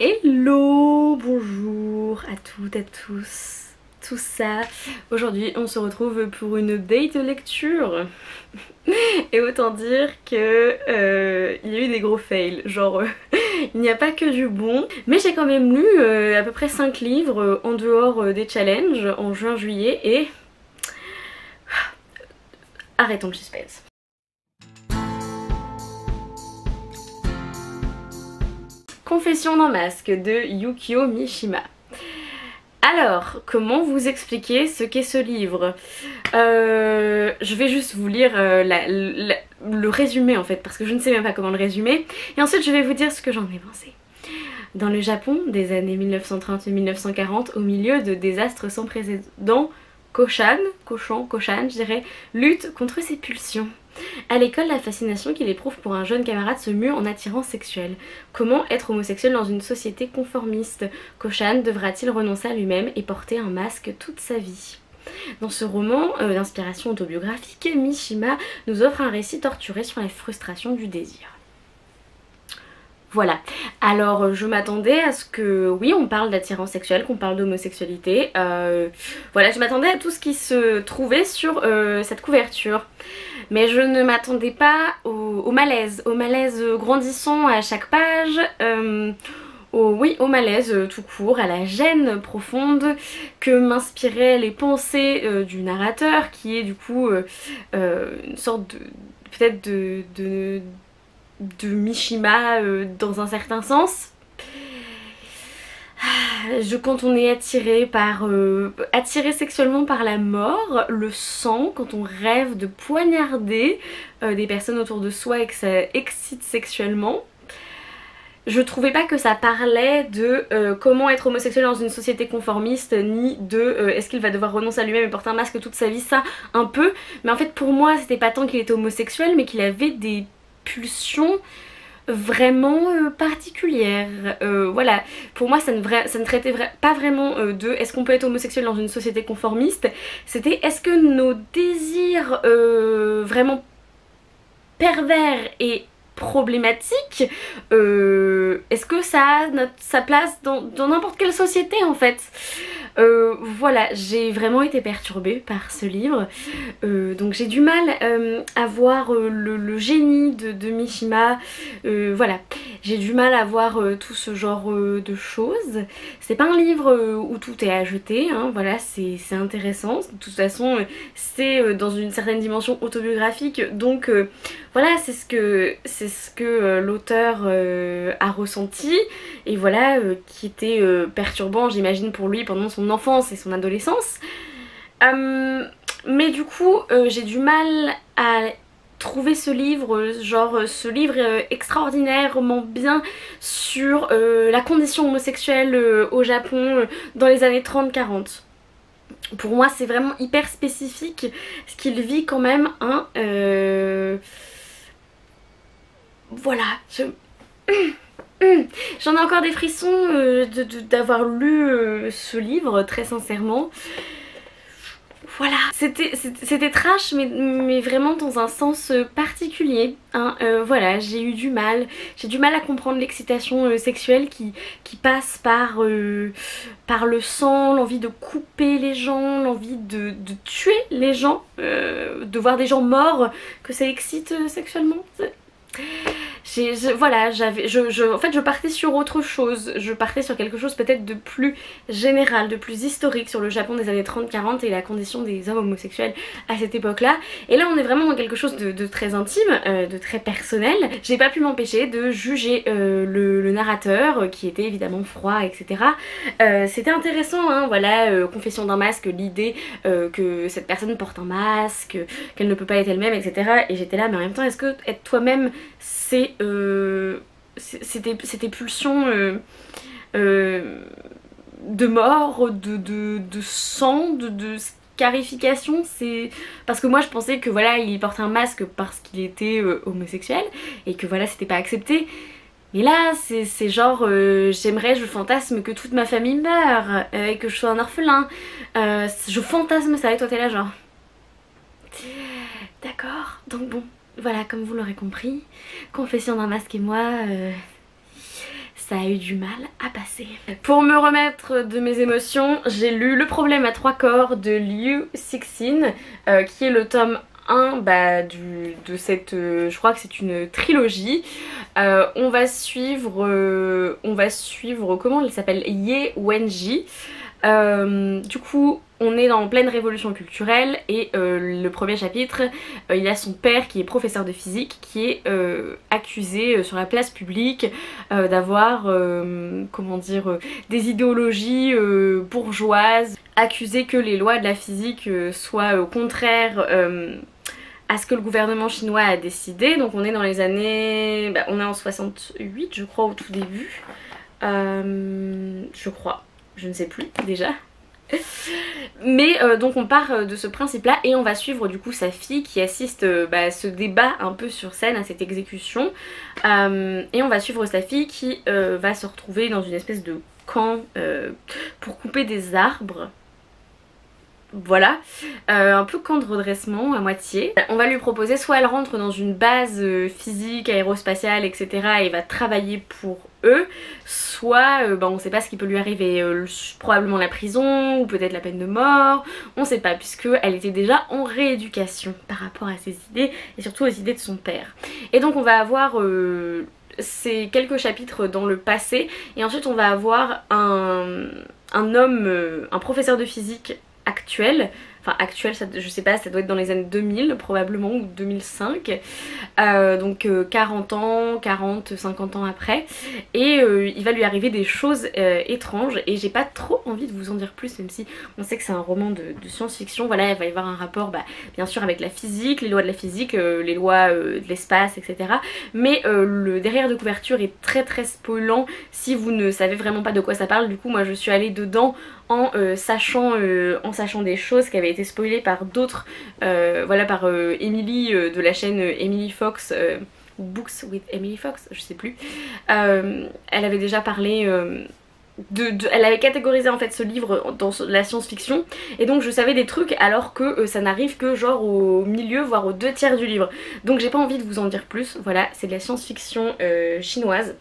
Hello, bonjour à toutes, à tous, tout ça. Aujourd'hui on se retrouve pour une date lecture. Et autant dire que il y a eu des gros fails, genre il n'y a pas que du bon. Mais j'ai quand même lu à peu près 5 livres en dehors des challenges en juin-juillet et... Arrêtons le suspense. Confession d'un masque de Yukio Mishima. Alors, comment vous expliquer ce qu'est ce livre? Je vais juste vous lire le résumé en fait, parce que je ne sais même pas comment le résumer. Et ensuite je vais vous dire ce que j'en ai pensé. Dans le Japon des années 1930 et 1940, au milieu de désastres sans précédent, Koshan, je dirais, lutte contre ses pulsions. À l'école, la fascination qu'il éprouve pour un jeune camarade se mue en attirance sexuelle. Comment être homosexuel dans une société conformiste? Koshan devra-t-il renoncer à lui-même et porter un masque toute sa vie? Dans ce roman d'inspiration autobiographique, Mishima nous offre un récit torturé sur la frustration du désir. Voilà, alors je m'attendais à ce que, oui, on parle d'attirance sexuelle, qu'on parle d'homosexualité. Voilà, je m'attendais à tout ce qui se trouvait sur cette couverture. Mais je ne m'attendais pas au malaise grandissant à chaque page. Au malaise tout court, à la gêne profonde que m'inspiraient les pensées du narrateur, qui est du coup une sorte de... peut-être de Mishima dans un certain sens. Quand on est attiré sexuellement par la mort, le sang, quand on rêve de poignarder des personnes autour de soi et que ça excite sexuellement, je trouvais pas que ça parlait de comment être homosexuel dans une société conformiste, ni de est-ce qu'il va devoir renoncer à lui-même et porter un masque toute sa vie, ça un peu. Mais en fait pour moi c'était pas tant qu'il était homosexuel, mais qu'il avait des pulsions vraiment particulières. Voilà, pour moi ça ne traitait pas vraiment de est-ce qu'on peut être homosexuel dans une société conformiste, c'était est-ce que nos désirs vraiment pervers et problématiques, est-ce que ça a sa place dans n'importe quelle société en fait. Voilà, j'ai vraiment été perturbée par ce livre, donc j'ai du mal à voir le génie de Mishima. Voilà, j'ai du mal à voir tout ce genre de choses. C'est pas un livre où tout est à jeter, hein, voilà, c'est intéressant. De toute façon, c'est dans une certaine dimension autobiographique, donc voilà, c'est ce que l'auteur a ressenti, et voilà, qui était perturbant j'imagine pour lui pendant son enfance et son adolescence. Mais du coup j'ai du mal à trouver ce livre, genre ce livre extraordinairement bien sur la condition homosexuelle au Japon dans les années 30-40. Pour moi c'est vraiment hyper spécifique ce qu'il vit quand même, hein. Voilà, j'en ai encore des frissons d'avoir lu ce livre, très sincèrement. Voilà, c'était trash, mais vraiment dans un sens particulier, hein. Voilà, j'ai du mal à comprendre l'excitation sexuelle qui passe par le sang, l'envie de couper les gens, l'envie de tuer les gens, de voir des gens morts, que ça excite sexuellement. Voilà, en fait je partais sur autre chose, je partais sur quelque chose peut-être de plus général, de plus historique sur le Japon des années 30-40 et la condition des hommes homosexuels à cette époque là. Et là on est vraiment dans quelque chose de très intime, de très personnel. J'ai pas pu m'empêcher de juger le narrateur qui était évidemment froid, etc. C'était intéressant, hein, voilà, confession d'un masque, l'idée que cette personne porte un masque, qu'elle ne peut pas être elle-même, etc. Et j'étais là, mais en même temps est-ce que être toi-même c'est tes pulsions de mort, de sang, de scarification? C'est parce que moi je pensais que voilà il portait un masque parce qu'il était homosexuel et que voilà c'était pas accepté. Mais là c'est genre j'aimerais, je fantasme que toute ma famille meure et que je sois un orphelin. Je fantasme ça et toi t'es là genre d'accord, donc bon. Voilà, comme vous l'aurez compris, confession d'un masque et moi, ça a eu du mal à passer. Pour me remettre de mes émotions, j'ai lu Le problème à trois corps de Liu Cixin, qui est le tome 1 de cette, je crois que c'est une trilogie. On va suivre, comment il s'appelle, Ye Wenji. Du coup on est en pleine révolution culturelle et le premier chapitre, il y a son père qui est professeur de physique qui est accusé sur la place publique d'avoir comment dire, des idéologies bourgeoises, accusé que les lois de la physique soient contraires à ce que le gouvernement chinois a décidé. Donc on est dans les années, on est en 68 je crois au tout début, je crois. Je ne sais plus déjà. Mais donc on part de ce principe là et on va suivre du coup sa fille qui assiste à ce débat un peu sur scène, à cette exécution. Et on va suivre sa fille qui va se retrouver dans une espèce de camp pour couper des arbres. Voilà, un peu camp de redressement à moitié. On va lui proposer soit elle rentre dans une base physique, aérospatiale, etc. et va travailler pour eux, soit on sait pas ce qui peut lui arriver, probablement la prison ou peut-être la peine de mort, on sait pas puisque elle était déjà en rééducation par rapport à ses idées et surtout aux idées de son père. Et donc on va avoir ces quelques chapitres dans le passé et ensuite on va avoir un homme, un professeur de physique actuel, enfin actuel, ça, je sais pas, ça doit être dans les années 2000 probablement ou 2005, donc 40 ans, 40, 50 ans après, et il va lui arriver des choses étranges et j'ai pas trop envie de vous en dire plus même si on sait que c'est un roman de science-fiction. Voilà, il va y avoir un rapport bien sûr avec la physique, les lois de la physique, les lois de l'espace, etc. Mais le derrière de couverture est très très spoilant si vous ne savez vraiment pas de quoi ça parle. Du coup moi je suis allée dedans en sachant des choses qui avaient été spoilées par d'autres, voilà, par Emily de la chaîne Emily Fox, Books with Emily Fox, je sais plus. Elle avait déjà parlé elle avait catégorisé en fait ce livre dans la science-fiction et donc je savais des trucs alors que ça n'arrive que genre au milieu voire aux 2/3 du livre. Donc j'ai pas envie de vous en dire plus, voilà, c'est de la science-fiction chinoise.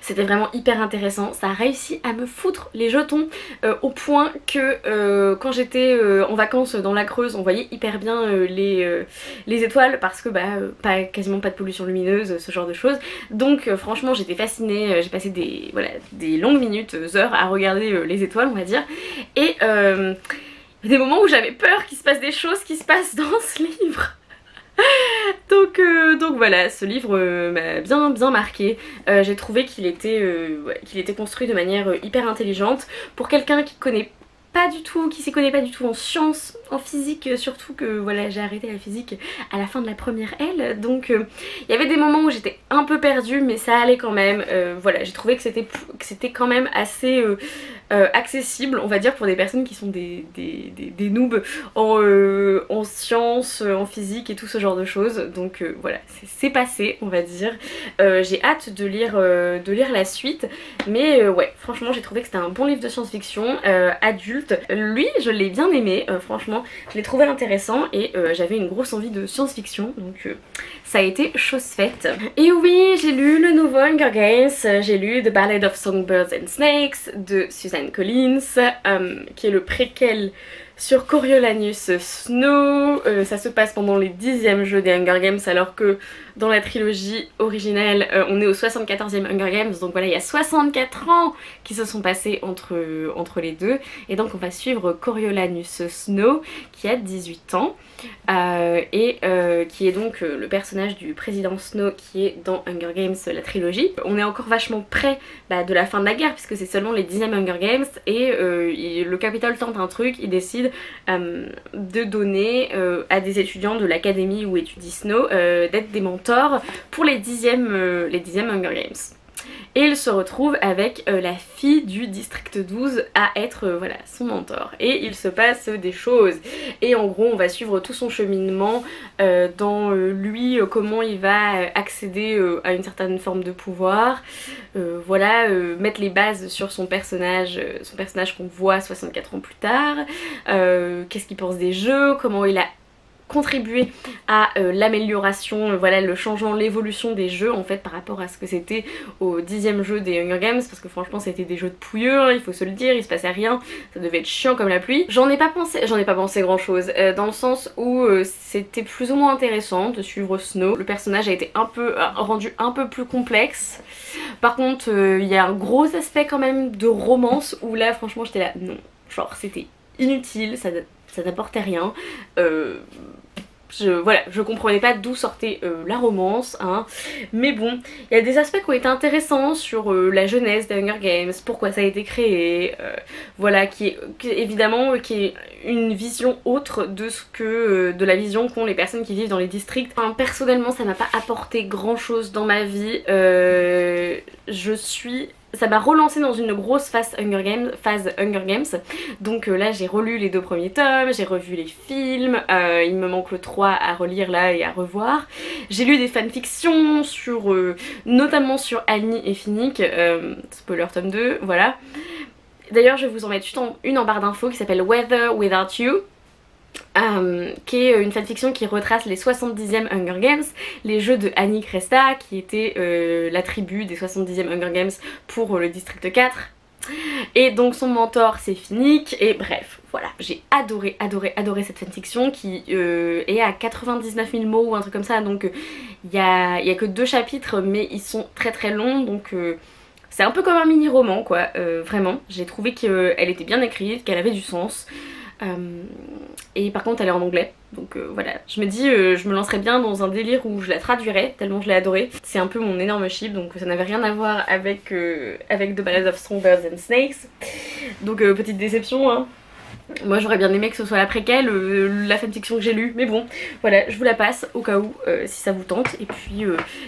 C'était vraiment hyper intéressant, ça a réussi à me foutre les jetons au point que quand j'étais en vacances dans la Creuse on voyait hyper bien les étoiles parce que quasiment pas de pollution lumineuse, ce genre de choses. Donc franchement j'étais fascinée, j'ai passé des longues minutes, heures à regarder les étoiles on va dire. Et des moments où j'avais peur qu'il se passe des choses qui se passent dans ce livre. Donc voilà, ce livre m'a bien marqué. J'ai trouvé qu'il était construit de manière hyper intelligente pour quelqu'un qui connaît pas du tout, qui s'y connaît pas du tout en sciences, en physique, surtout que voilà j'ai arrêté la physique à la fin de la première L, donc il y avait des moments où j'étais un peu perdue mais ça allait quand même. Voilà, j'ai trouvé que c'était quand même assez accessible on va dire pour des personnes qui sont des noobs en sciences, en physique et tout ce genre de choses. Donc voilà, c'est passé on va dire. J'ai hâte de lire la suite, mais ouais franchement j'ai trouvé que c'était un bon livre de science-fiction adulte. Lui je l'ai bien aimé, franchement je l'ai trouvé intéressant et j'avais une grosse envie de science-fiction, donc ça a été chose faite. Et oui, j'ai lu le nouveau Hunger Games, j'ai lu The Ballad of Songbirds and Snakes de Suzanne Collins, qui est le préquel sur Coriolanus Snow. Ça se passe pendant les 10e jeux des Hunger Games alors que dans la trilogie originelle on est au 74e Hunger Games, donc voilà il y a 64 ans qui se sont passés entre les deux et donc on va suivre Coriolanus Snow qui a 18 ans et qui est donc le personnage du président Snow qui est dans Hunger Games la trilogie. On est encore vachement près de la fin de la guerre puisque c'est seulement les 10e Hunger Games et le Capitole tente un truc, il décide de donner à des étudiants de l'académie où étudie Snow d'être des mentors pour les 10e Hunger Games. Et il se retrouve avec la fille du district 12 à être voilà son mentor. Et il se passe des choses. Et en gros on va suivre tout son cheminement dans lui, comment il va accéder à une certaine forme de pouvoir. Voilà, mettre les bases sur son personnage qu'on voit 64 ans plus tard. Qu'est-ce qu'il pense des jeux, comment il a contribué à l'amélioration, voilà, le changement, l'évolution des jeux en fait par rapport à ce que c'était au 10e jeu des Hunger Games, parce que franchement c'était des jeux de pouilleux, hein, il faut se le dire, il se passait rien, ça devait être chiant comme la pluie. J'en ai pas pensé grand chose, dans le sens où c'était plus ou moins intéressant de suivre Snow. Le personnage a été rendu un peu plus complexe. Par contre il y a un gros aspect quand même de romance où là franchement j'étais là, non, genre c'était inutile, ça n'apportait rien. Voilà, je comprenais pas d'où sortait la romance, hein. Mais bon, il y a des aspects qui ont été intéressants sur la jeunesse des Hunger Games, pourquoi ça a été créé, voilà, qui est une vision autre de ce que de la vision qu'ont les personnes qui vivent dans les districts. Enfin, personnellement, ça m'a pas apporté grand chose dans ma vie. Ça m'a relancé dans une grosse phase Hunger Games. Donc là j'ai relu les 2 premiers tomes, j'ai revu les films, il me manque le 3 à relire là et à revoir. J'ai lu des fanfictions sur notamment sur Annie et Finnick, spoiler tome 2, voilà. D'ailleurs je vais vous en mettre une en barre d'infos qui s'appelle Weather Without You. Qui est une fanfiction qui retrace les 70e Hunger Games, les jeux de Annie Cresta qui était la tribu des 70e Hunger Games pour le district 4. Et donc son mentor c'est Finnick, et bref voilà, j'ai adoré cette fanfiction qui est à 99 000 mots ou un truc comme ça, donc il y a que 2 chapitres mais ils sont très longs, donc c'est un peu comme un mini roman quoi, vraiment j'ai trouvé qu'elle était bien écrite, qu'elle avait du sens. Et par contre elle est en anglais, donc voilà, je me dis je me lancerais bien dans un délire où je la traduirais tellement je l'ai adorée. C'est un peu mon énorme chip, donc ça n'avait rien à voir avec The Ballad of Songbirds and Snakes, donc petite déception hein. Moi j'aurais bien aimé que ce soit la préquelle, la fanfiction que j'ai lue, mais bon voilà, je vous la passe au cas où si ça vous tente, et puis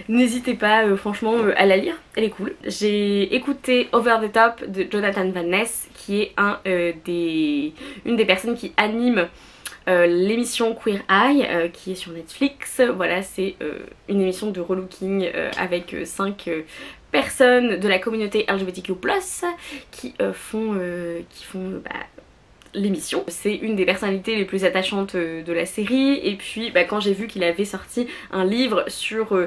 n'hésitez pas franchement à la lire, elle est cool. J'ai écouté Over the Top de Jonathan Van Ness qui est une des personnes qui anime l'émission Queer Eye qui est sur Netflix. Voilà, c'est une émission de relooking avec 5 personnes de la communauté LGBTQ+, qui font l'émission. C'est une des personnalités les plus attachantes de la série, et puis quand j'ai vu qu'il avait sorti un livre sur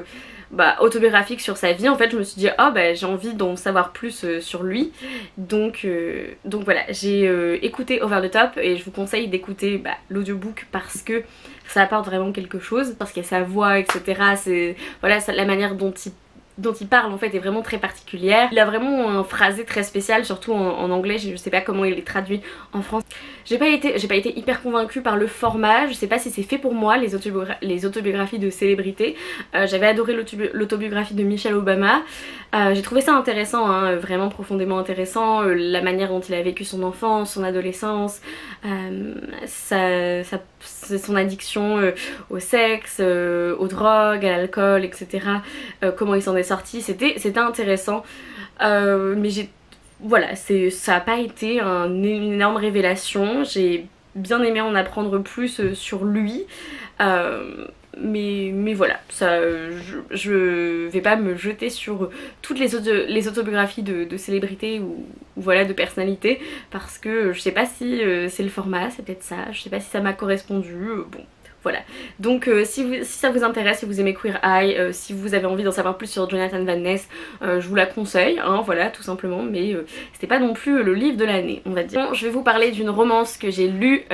autobiographique sur sa vie, en fait je me suis dit j'ai envie d'en savoir plus sur lui, donc voilà, j'ai écouté Over the Top et je vous conseille d'écouter l'audiobook parce que ça apporte vraiment quelque chose, parce qu'il y a sa voix etc, c'est voilà, la manière dont il parle en fait est vraiment très particulière. Il a vraiment un phrasé très spécial, surtout en anglais, je sais pas comment il est traduit en France. J'ai pas été hyper convaincue par le format, je sais pas si c'est fait pour moi les autobiographies de célébrités. J'avais adoré l'autobiographie de Michelle Obama, j'ai trouvé ça intéressant, hein, vraiment profondément intéressant, la manière dont il a vécu son enfance, son adolescence, son addiction au sexe, aux drogues, à l'alcool, etc. Comment il s'en est sorti, c'était intéressant, mais voilà, ça n'a pas été une énorme révélation. J'ai bien aimé en apprendre plus sur lui, mais voilà, je vais pas me jeter sur toutes les autobiographies de célébrités ou voilà, de personnalités, parce que je sais pas si c'est le format, c'est peut-être ça, je sais pas si ça m'a correspondu, bon. Voilà, donc si ça vous intéresse, si vous aimez Queer Eye, si vous avez envie d'en savoir plus sur Jonathan Van Ness, je vous la conseille, hein, voilà, tout simplement, mais c'était pas non plus le livre de l'année, on va dire. Bon, je vais vous parler d'une romance que j'ai lue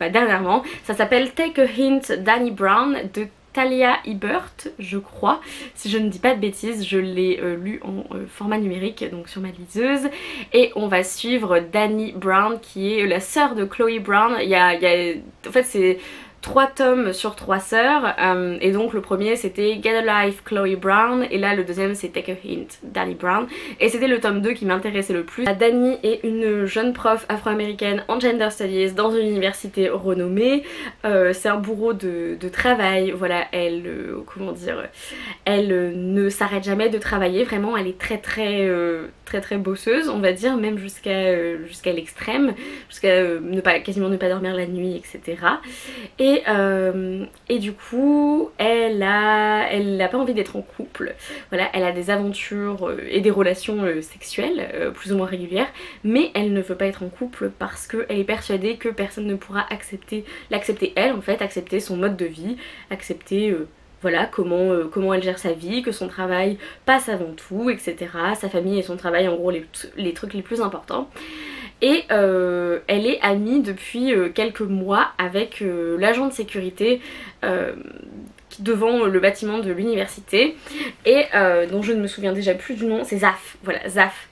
dernièrement, ça s'appelle Take a Hint, Dani Brown de Talia Hibbert, je crois, si je ne dis pas de bêtises. Je l'ai lu en format numérique, donc sur ma liseuse, et on va suivre Dani Brown qui est la sœur de Chloe Brown. En fait c'est 3 tomes sur 3 sœurs, et donc le premier c'était Get a Life Chloe Brown, et là le deuxième c'est Take a Hint Dani Brown, et c'était le tome 2 qui m'intéressait le plus. Dani est une jeune prof afro-américaine en gender studies dans une université renommée, c'est un bourreau de travail, voilà, elle ne s'arrête jamais de travailler, vraiment elle est très bosseuse on va dire, même jusqu'à l'extrême, jusqu'à quasiment ne pas dormir la nuit, etc. Et Et du coup elle a pas envie d'être en couple, voilà, elle a des aventures et des relations sexuelles plus ou moins régulières, mais elle ne veut pas être en couple parce qu'elle est persuadée que personne ne pourra l'accepter elle en fait, accepter son mode de vie, accepter voilà comment elle gère sa vie, que son travail passe avant tout, etc. Sa famille et son travail, en gros les trucs les plus importants. Et elle est amie depuis quelques mois avec l'agent de sécurité devant le bâtiment de l'université, et dont je ne me souviens déjà plus du nom, c'est Zaf, voilà, Zaf,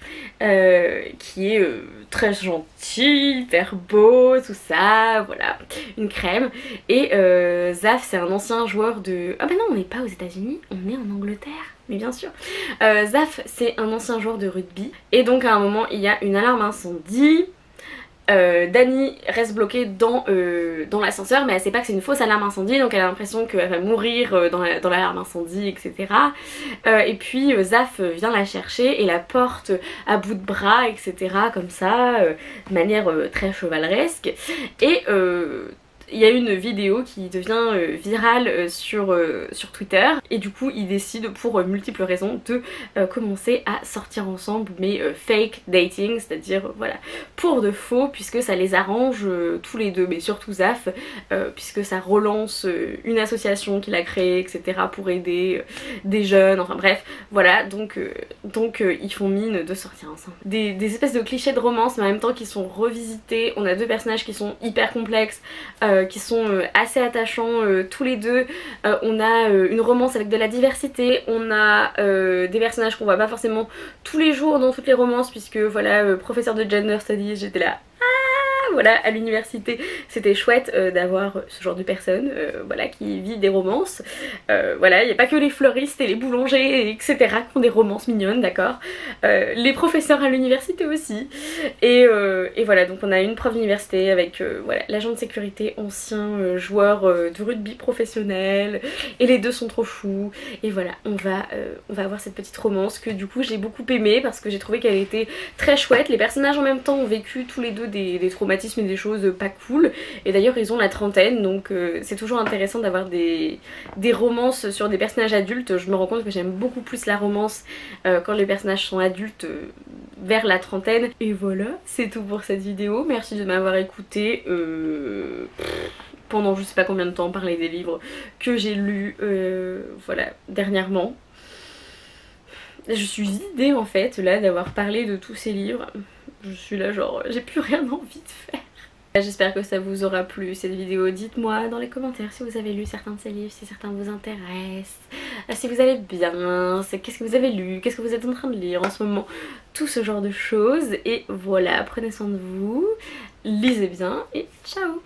qui est très gentil, hyper beau, tout ça, voilà, une crème. Et Zaf, c'est un ancien joueur de... Ah bah non, on n'est pas aux États-Unis, on est en Angleterre. Mais bien sûr. Zaf, c'est un ancien joueur de rugby. Et donc à un moment, il y a une alarme incendie. Dani reste bloquée dans l'ascenseur, mais elle sait pas que c'est une fausse alarme incendie, donc elle a l'impression qu'elle va mourir dans l'alarme incendie, etc. Et puis Zaf vient la chercher et la porte à bout de bras, etc. comme ça, de manière très chevaleresque. Et il y a une vidéo qui devient virale sur Twitter, et du coup ils décident pour multiples raisons de commencer à sortir ensemble, mais fake dating, c'est-à-dire voilà, pour de faux, puisque ça les arrange tous les deux, mais surtout Zaf, puisque ça relance une association qu'il a créée, etc. pour aider des jeunes, enfin bref, voilà, donc ils font mine de sortir ensemble. Des espèces de clichés de romance, mais en même temps qui sont revisités. On a deux personnages qui sont hyper complexes, qui sont assez attachants tous les deux. On a une romance avec de la diversité, on a des personnages qu'on voit pas forcément tous les jours dans toutes les romances, puisque voilà, professeur de gender studies, j'étais là, voilà, à l'université c'était chouette d'avoir ce genre de personnes voilà, qui vivent des romances. Voilà, il n'y a pas que les fleuristes et les boulangers etc. qui ont des romances mignonnes, d'accord, les professeurs à l'université aussi. Et voilà, donc on a une prof d'université avec voilà, l'agent de sécurité ancien joueur de rugby professionnel, et les deux sont trop fous. Et voilà, on va avoir cette petite romance que du coup j'ai beaucoup aimée, parce que j'ai trouvé qu'elle était très chouette. Les personnages en même temps ont vécu tous les deux des traumatismes et des choses pas cool, et d'ailleurs ils ont la trentaine, donc c'est toujours intéressant d'avoir des romances sur des personnages adultes. Je me rends compte que j'aime beaucoup plus la romance quand les personnages sont adultes vers la trentaine. Et voilà, c'est tout pour cette vidéo, merci de m'avoir écouté pendant je sais pas combien de temps, parler des livres que j'ai lus voilà, dernièrement. Je suis vidée en fait là d'avoir parlé de tous ces livres. Je suis là genre j'ai plus rien envie de faire. J'espère que ça vous aura plu cette vidéo. Dites-moi dans les commentaires si vous avez lu certains de ces livres, si certains vous intéressent, si vous allez bien, qu'est-ce que vous avez lu, qu'est-ce que vous êtes en train de lire en ce moment, tout ce genre de choses. Et voilà, prenez soin de vous, lisez bien et ciao.